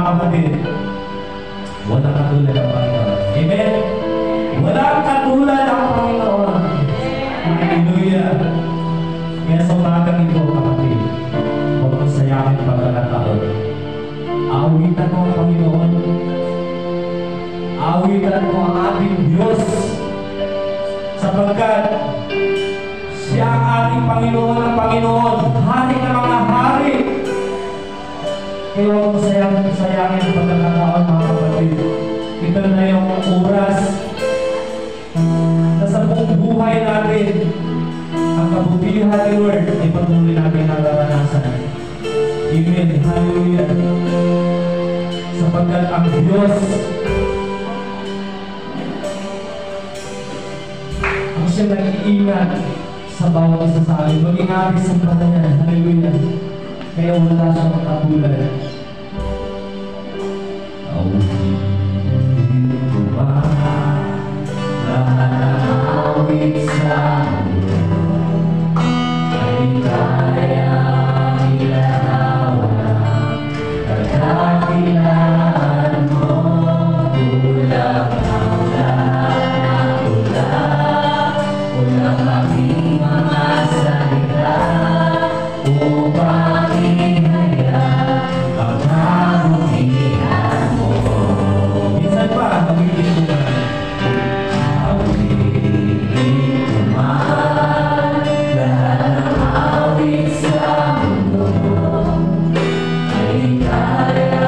kapatid, walang katulad ng Panginoon. Amen? Walang katulad ng Panginoon. Hallelujah. Kaya sa umagang ito, kapatid, huwag mong sayangin pagkakataon. Awitan mo ang Panginoon. Awitan mo ang ating Diyos. Sapagkat siya ang ating Panginoon ng Panginoon, hari ng mga hari. Kaya huwag mo sayangin ang pagkakataon, mga kapatid. Ito na yung oras na sa buong buhay natin, ang kabutihan ni Lord ay patuloy natin nararanasan. Amen. Hallelujah. Sapagkat ang Diyos ang siya nag-iingat sa bawat isa sa amin. Maging ating sampatayan. Hallelujah. Kaya wala siyang katulad. Awit ko ba lahat ng awit sa mundo ay kaya ilarawan kadakilaan mo tulad ng lahat na ulang maging mga salita upang inaya ang kabutihan mo. Minsan pa, magiging mo na awitin ko man lahat ng awit sa mundo ay kaya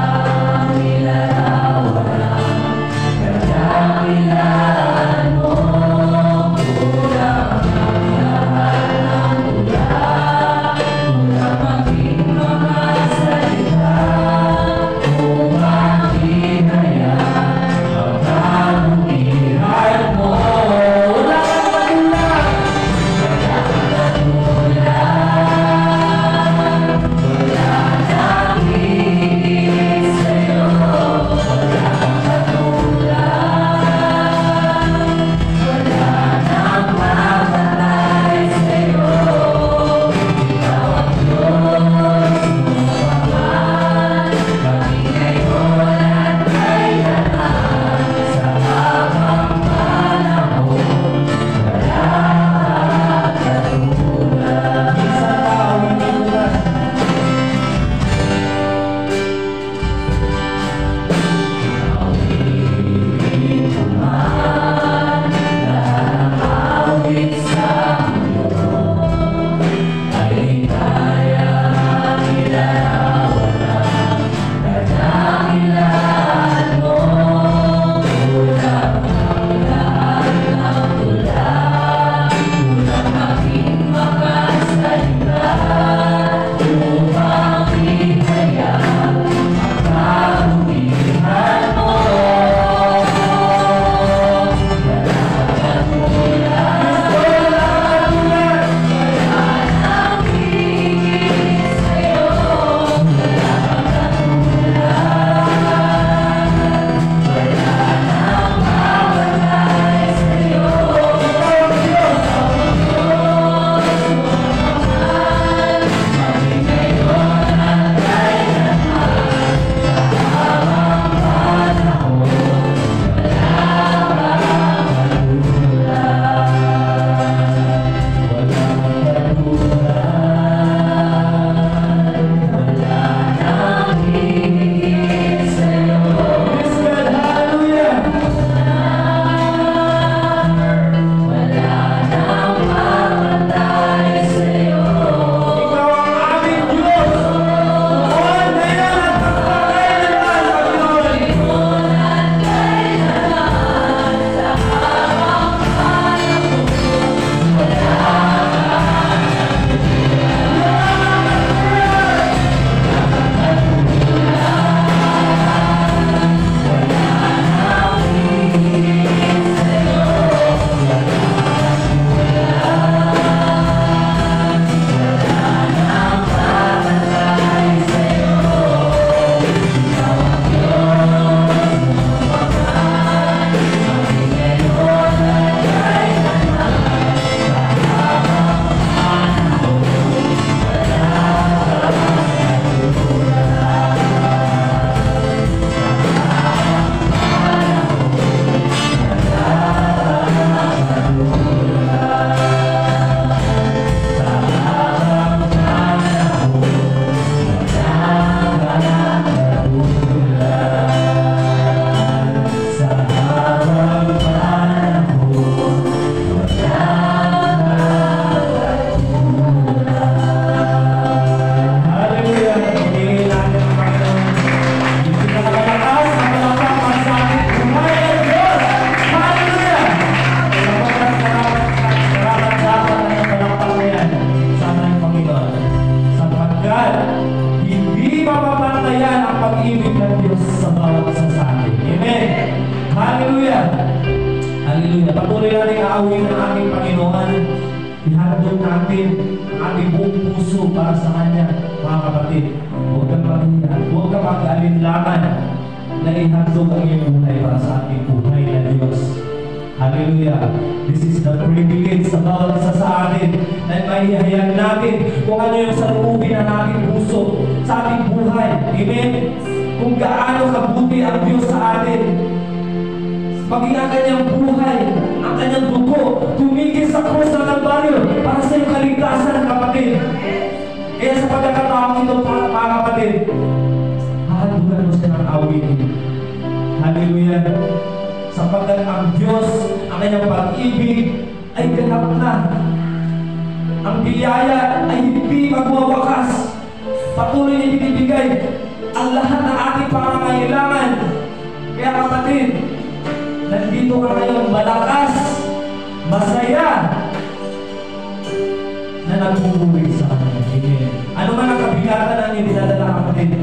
Diyos sa bawat isa sa atin. Amen! Hallelujah! Hallelujah! Patuloy natin aawin ng ating Panginoon. Ihandog natin ang ating buong puso para sa Kanya, mga kapatid. Huwag kang maghihiya, huwag kang mag-alinlangan na ihandog ang iyong buhay para sa ating buhay na Diyos. Hallelujah! This is the privilege sa bawat isa sa atin na maihayag natin kung ano yung salubin ng ating puso sa ating buhay. Amen? Kung gaano kabuti ang Diyos sa atin. Maging ang kanyang buhay, ang kanyang dugo, tumigil sa krus ng Kalbaryo para sa iyong kaligtasan, kapatid. Kaya sa pagkakataong ito, mga kapatid, hahandugan mo siya ng awitin. Hallelujah! Sapagkat ang Diyos, ang kanyang pag-ibig ay ganap na. Ang biyaya ay hindi magwawakas. Patuloy na ibinibigay ang lahat ng ating pangangailangan. Kaya kapatid, nandito ka ngayon malakas, masaya, na nagpupuri sa Kanya. Amen. Ano man ang kabigatan ang dinadala, kapatid?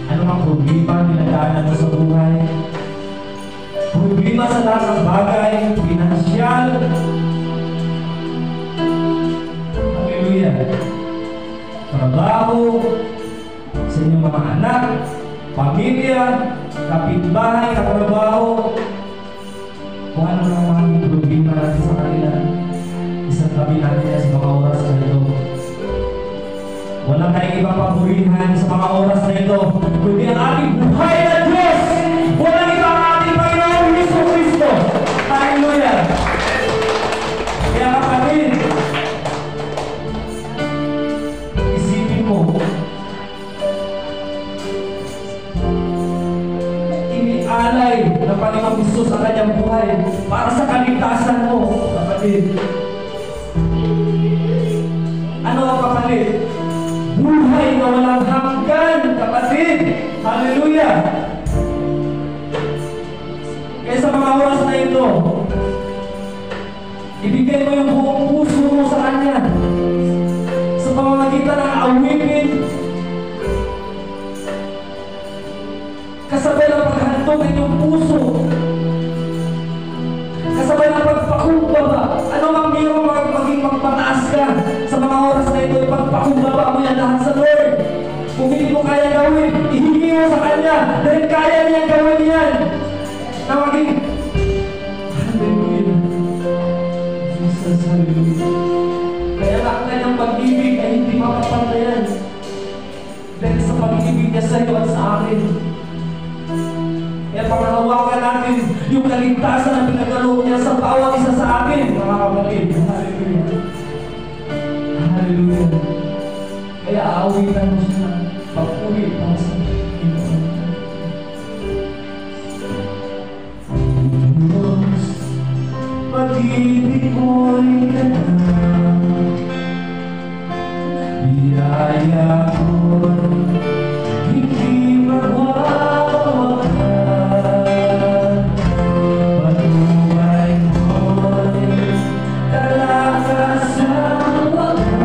Ano mang problema dinadaanan mo sa buhay? Problema sa lahat ng bagay, pinansyal. Hallelujah. Trabaho, sa inyong mga anak, pamilya, kapitbahay, katrabaho, kung ano na mga problema natin sa kanila, isang gabi natin yan sa mga oras na ito. Walang tayong ibang papurihan sa mga oras na ito, kundi ang ating buhay na Diyos! Walang ibang ating Panginoon Hesus Kristo! Hallelujah! Kaya kapatid, isipin mo, inialay ng Panginoong Hesus sa kanyang buhay para sa kaligtasan mo, kapatid. Ano ang kapatid? Buhay na walang hanggan, kapatid. Hallelujah! Kaya sa mga oras na ito, ibigay mo yung buong puso mo sa Kanya. Sa pamamagitan ng awitin, kasabay ng paghandog ng iyong puso, kasabay ng pagpakumbaba. Ano mang mayroong maging magpataas ka sa mga oras na ito, ipagpakumbaba mo yan lahat sa Lord. Kung hindi mo kaya gawin, ihingi mo sa Kanya dahil kaya niyang gawin yan na maging hallelujah, Jesus, hallelujah. Kaya ang kanyang pag-ibig ay hindi makapantayan dahil sa pag-ibig niya sa iyo at sa akin. Kaya pangalawakan natin yung kaligtasan na pinagkaloob niya sa bawat isa sa atin, mga kapatid. Hallelujah. Hallelujah. Kaya aawitan mo siya ng pag-uwi para sa Panginoon. Diyos, pag-ibig mo'y ganap, biyaya ko'y hindi magwawakas. Patuway mo'y talaga sa wakas.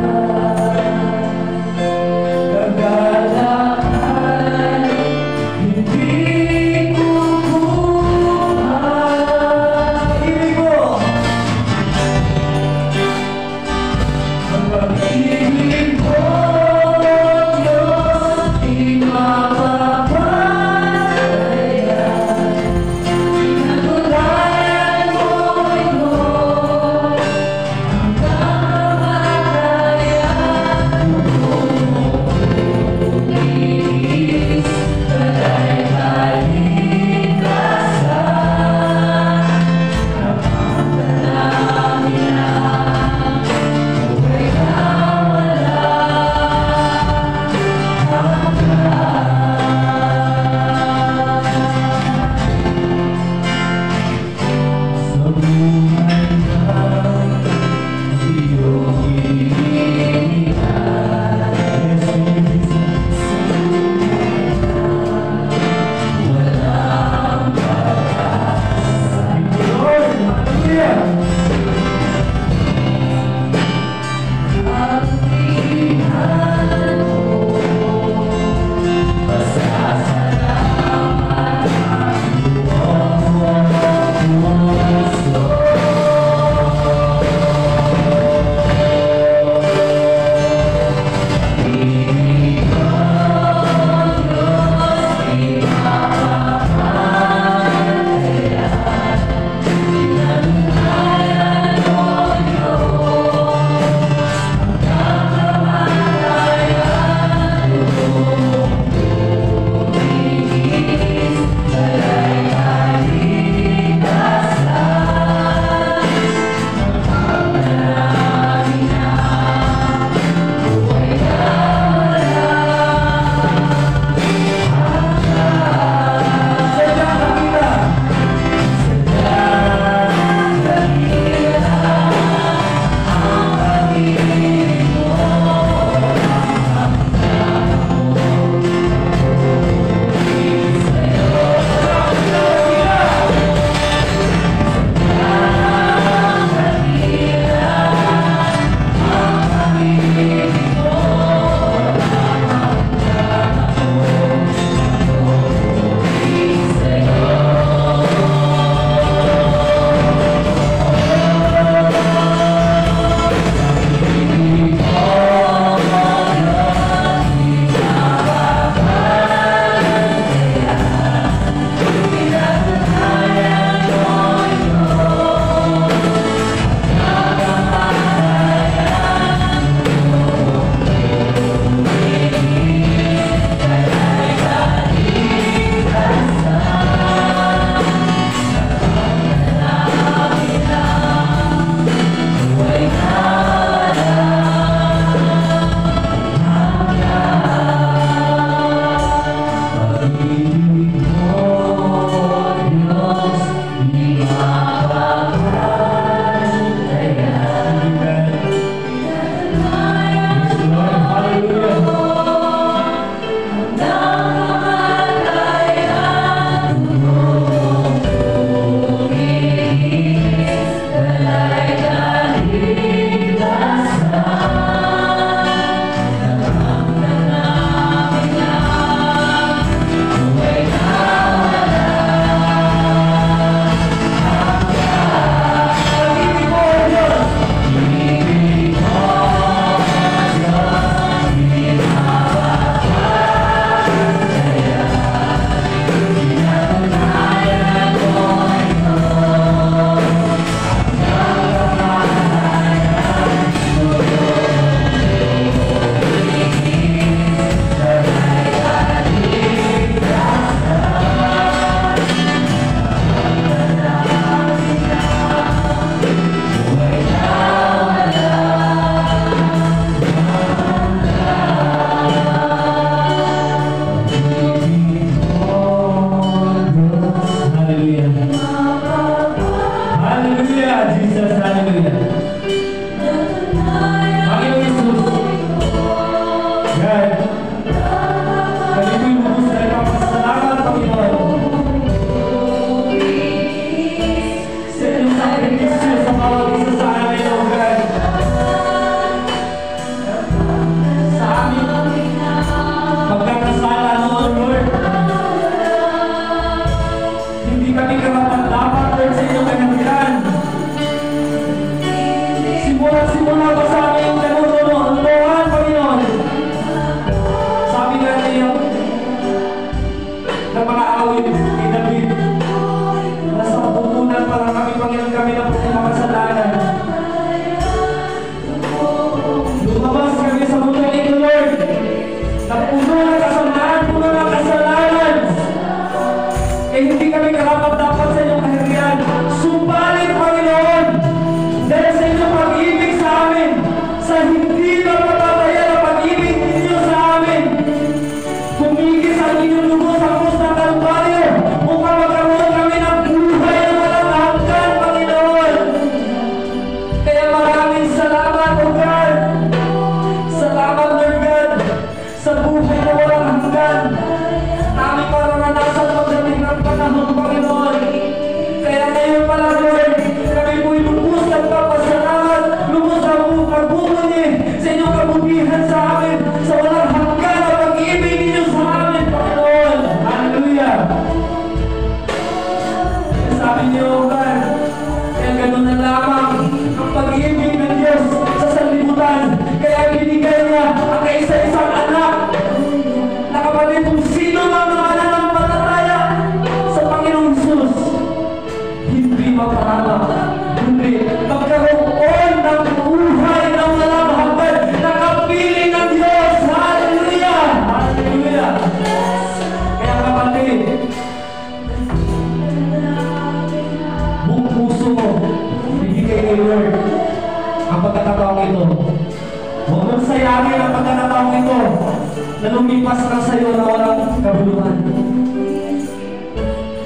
na lumipas na sa iyo na walang kabuluhan.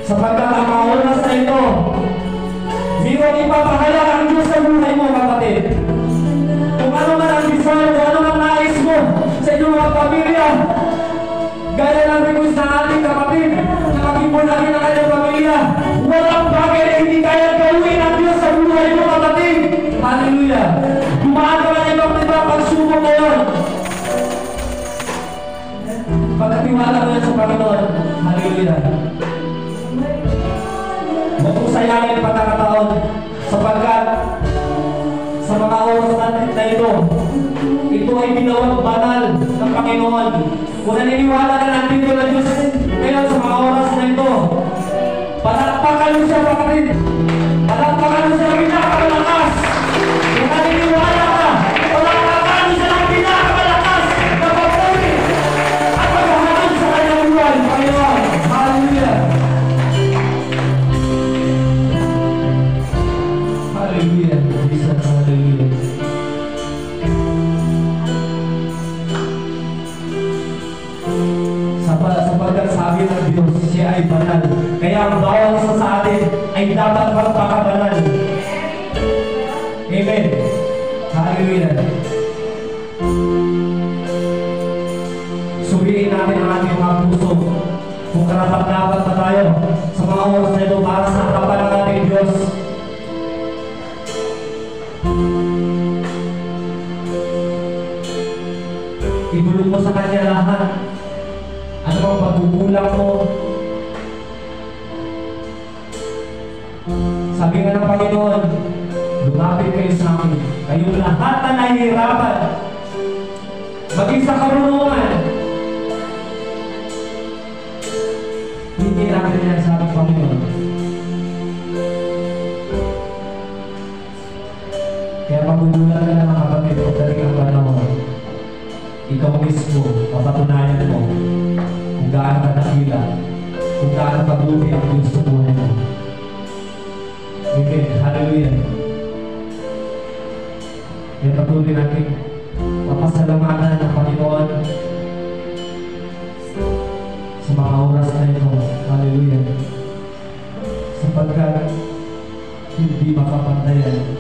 Sapagkat ang mga oras na ito, mayroong ipapahayag ang Diyos sa buhay mo, kapatid. Kung ano man ang desire, kung ano man nais mo sa inyong mga pamilya, gaya ng request ng ating kapatid, na mag-ipon natin ang kanyang pamilya, walang bagay na hindi kaya gawin ang Diyos sa buhay mo, kapatid. Hallelujah! Dumaan ka lang ibang pagsubok ngayon. Pagkatiwala mo yan sa Panginoon, hallelujah. Huwag mong sayangin ang pagkakataon sapagkat sa mga oras natin na ito ay ginawang banal ng Panginoon. Kung naniniwala ka natin ito na Diyos ngayon sa mga oras na ito, palakpakan mo siya, kapatid. Palakpakan mo siya ng pinakamalakas. Kung naniniwala ka, palakpakan mo siya ng pinakamalakas na papuri at maghahanap sa kanyang buwan, Panginoon. Hallelujah! Hallelujah! Jesus, hallelujah! Sapagkat sabi ng Diyos, siya ay banal. Kaya ang bawat isa sa atin ay dapat magpakabanal. Amen. Hallelujah. Suriin natin ang ating mga puso. Kung karapat-dapat pa tayo sa mga oras na ito para sa harapan ng ating Diyos. Ibulong mo sa Kanya lahat. Ano ang pagkukulang mo? Sabi nga ng Panginoon, lumapit kayo sa akin. Kayong lahat na nahihirapan, maging sa karunungan. Hindi natin yan sa ating Panginoon. Kaya pagkukulang ka na mga kapatid, pagdating ang panahon, ikaw mismo, papatunayan mo kung gaano kadakila, kung gaano kabuti ang Diyos sa buhay mo. Amen. Hallelujah. Kaya patuloy natin papasalamatan ng Panginoon sa mga oras na ito. Hallelujah. Sapagkat hindi makapantayan